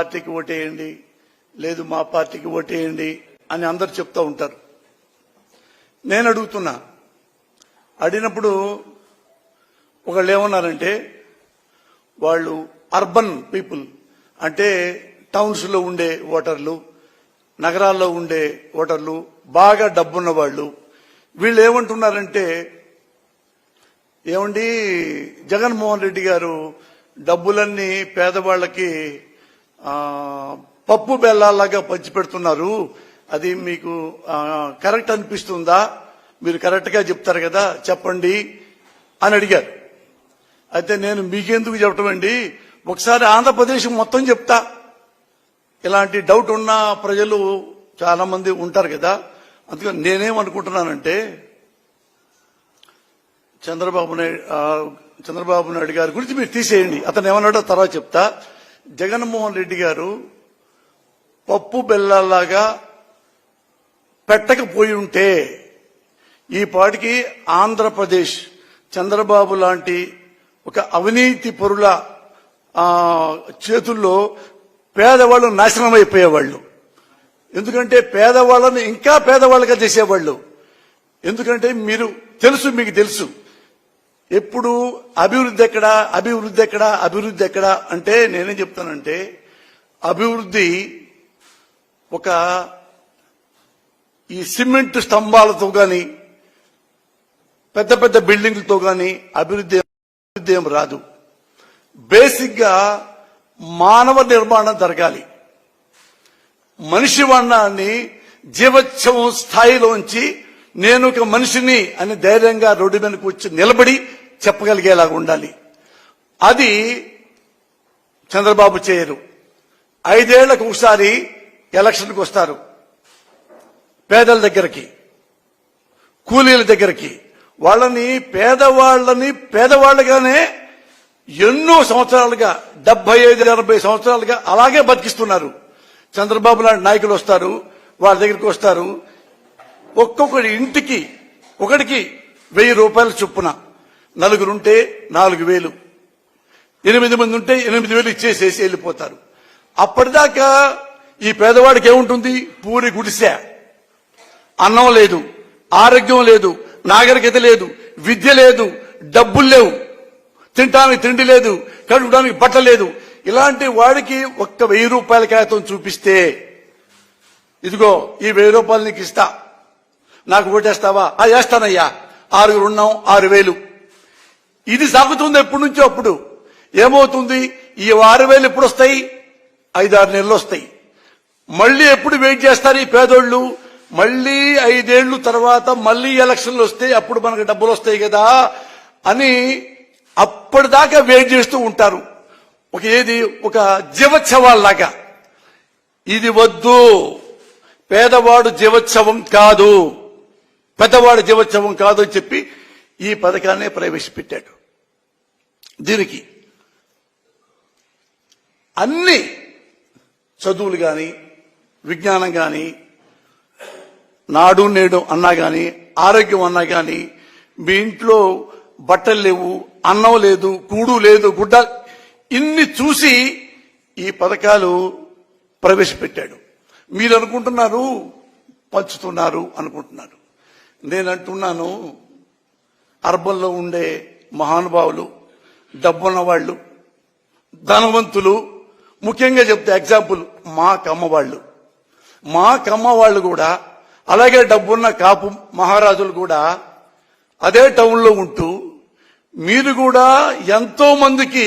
పార్టీకి ఓటేయండి, లేదు మా పార్టీకి ఓటేయండి అని అందరు చెప్తూ ఉంటారు. నేను అడుగుతున్నా, అడిగినప్పుడు ఒకళ్ళు ఏమన్నారంటే, వాళ్ళు అర్బన్ పీపుల్ అంటే టౌన్స్లో ఉండే ఓటర్లు, నగరాల్లో ఉండే ఓటర్లు, బాగా డబ్బున్న వాళ్ళు, వీళ్ళు ఏమంటున్నారంటే, ఏమండి జగన్మోహన్ రెడ్డి గారు డబ్బులన్నీ పేదవాళ్ళకి పప్పు బెల్లాలాగా పంచిపెడుతున్నారు, అది మీకు కరెక్ట్ అనిపిస్తుందా? మీరు కరెక్ట్ గా చెప్తారు కదా, చెప్పండి అని అడిగారు. అయితే నేను మీకెందుకు చెప్పటం అండి, ఒకసారి ఆంధ్రప్రదేశ్ మొత్తం చెప్తా. ఇలాంటి డౌట్ ఉన్న ప్రజలు చాలా మంది ఉంటారు కదా. అందుకని నేనేమనుకుంటున్నానంటే, చంద్రబాబు నాయుడు గారి గురించి మీరు తీసేయండి, అతను ఏమన్నాడో తర్వాత చెప్తా. జగన్మోహన్ రెడ్డి గారు పప్పు బెల్లాలాగా పెట్టకపోయి ఉంటే ఈ పాటికి ఆంధ్రప్రదేశ్ చంద్రబాబు లాంటి ఒక అవినీతి పరుల చేతుల్లో పేదవాళ్ళు నాశనం అయిపోయేవాళ్ళు. ఎందుకంటే పేదవాళ్ళని ఇంకా పేదవాళ్ళుగా చేసేవాళ్ళు. ఎందుకంటే మీకు తెలుసు ఎప్పుడు అభివృద్ధి ఎక్కడా అభివృద్ధి ఎక్కడా అభివృద్ధి ఎక్కడా అంటే, నేనేం చెప్తానంటే, అభివృద్ధి ఒక ఈ సిమెంట్ స్తంభాలతో గాని పెద్ద పెద్ద బిల్డింగ్లతో గాని అభివృద్ధి ఏం రాదు. బేసిక్ గా మానవ నిర్మాణం జరగాలి. మనిషి వర్ణాన్ని జీవోత్సవం స్థాయిలోంచి నేను ఒక మనిషిని అని ధైర్యంగా రోడ్డు మీదకి వచ్చి నిలబడి చెప్పగలిగేలాగా ఉండాలి. అది చంద్రబాబు చేయరు. 5 ఏళ్లకు ఒకసారి ఎలక్షన్కి వస్తారు, పేదల దగ్గరికి, కూలీల దగ్గరికి. వాళ్ళని పేదవాళ్లుగానే ఎన్నో సంవత్సరాలుగా 75-80 సంవత్సరాలుగా అలాగే బతికిస్తున్నారు. చంద్రబాబు లాంటి నాయకులు వస్తారు, వాళ్ళ దగ్గరికి వస్తారు. ఒక్కొక్కటి ఇంటికి ఒకటికి 1000 రూపాయల చొప్పున, నలుగురుంటే 4000, 8 మంది ఉంటే 8000 ఇచ్చేసేసి వెళ్ళిపోతారు. అప్పటిదాకా ఈ పేదవాడికి ఏముంటుంది? పూరి గుడిసె, అన్నం లేదు, ఆరోగ్యం లేదు, నాగరికత లేదు, విద్య లేదు, డబ్బులు లేవు, తినడానికి తిండి లేదు, కడుకోవడానికి బట్ట లేదు. ఇలాంటి వాడికి ఒక్క 1000 రూపాయల కాగితం చూపిస్తే, ఇదిగో ఈ 1000 రూపాయలు నీకు ఇస్తా, నాకు ఓటేస్తావా? వేస్తానయ్యా, 6 ఉన్నాం 6000. ఇది సాగుతుంది ఎప్పటి నుంచో. అప్పుడు ఏమవుతుంది? ఈ 6000 ఎప్పుడు వస్తాయి? 5-6 నెలలు వస్తాయి. మళ్ళీ ఎప్పుడు వెయిట్ చేస్తారు ఈ పేదోళ్లు? మళ్ళీ 5 ఏళ్ల తర్వాత మళ్ళీ ఎలక్షన్లు వస్తాయి, అప్పుడు మనకు డబ్బులు వస్తాయి కదా అని అప్పటిదాకా వెయిట్ చేస్తూ ఉంటారు. ఒక జీవోత్సవాల్లాగా. ఇది వద్దు. పేదవాడు జీవోత్సవం కాదు, పెద్దవాడు జీవోత్సవం కాదు అని చెప్పి ఈ పథకాన్ని ప్రవేశపెట్టాడు. దీనికి అన్ని చదువులు గాని, విజ్ఞానం గాని, నాడు నేడు అన్నా గాని, ఆరోగ్యం అన్నా గాని, మీ ఇంట్లో బట్టలు లేవు, అన్నం లేదు, కూడు లేదు, గుడ్డ, ఇన్ని చూసి ఈ పథకాలు ప్రవేశపెట్టాడు. మీరు అనుకుంటున్నారు పంచుతున్నారు అనుకుంటున్నారు. నేను అంటున్నాను, అర్బన్లో ఉండే మహానుభావులు, డబ్బున్న వాళ్ళు, ధనవంతులు, ముఖ్యంగా చెప్తే ఎగ్జాంపుల్ మా కమ్మ వాళ్ళు కూడా, అలాగే డబ్బున్న కాపు మహారాజులు కూడా అదే టౌన్లో ఉంటూ మీరు కూడా ఎంతో మందికి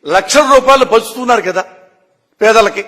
లక్షల రూపాయలు పంచుతున్నారు కదా పేదలకి.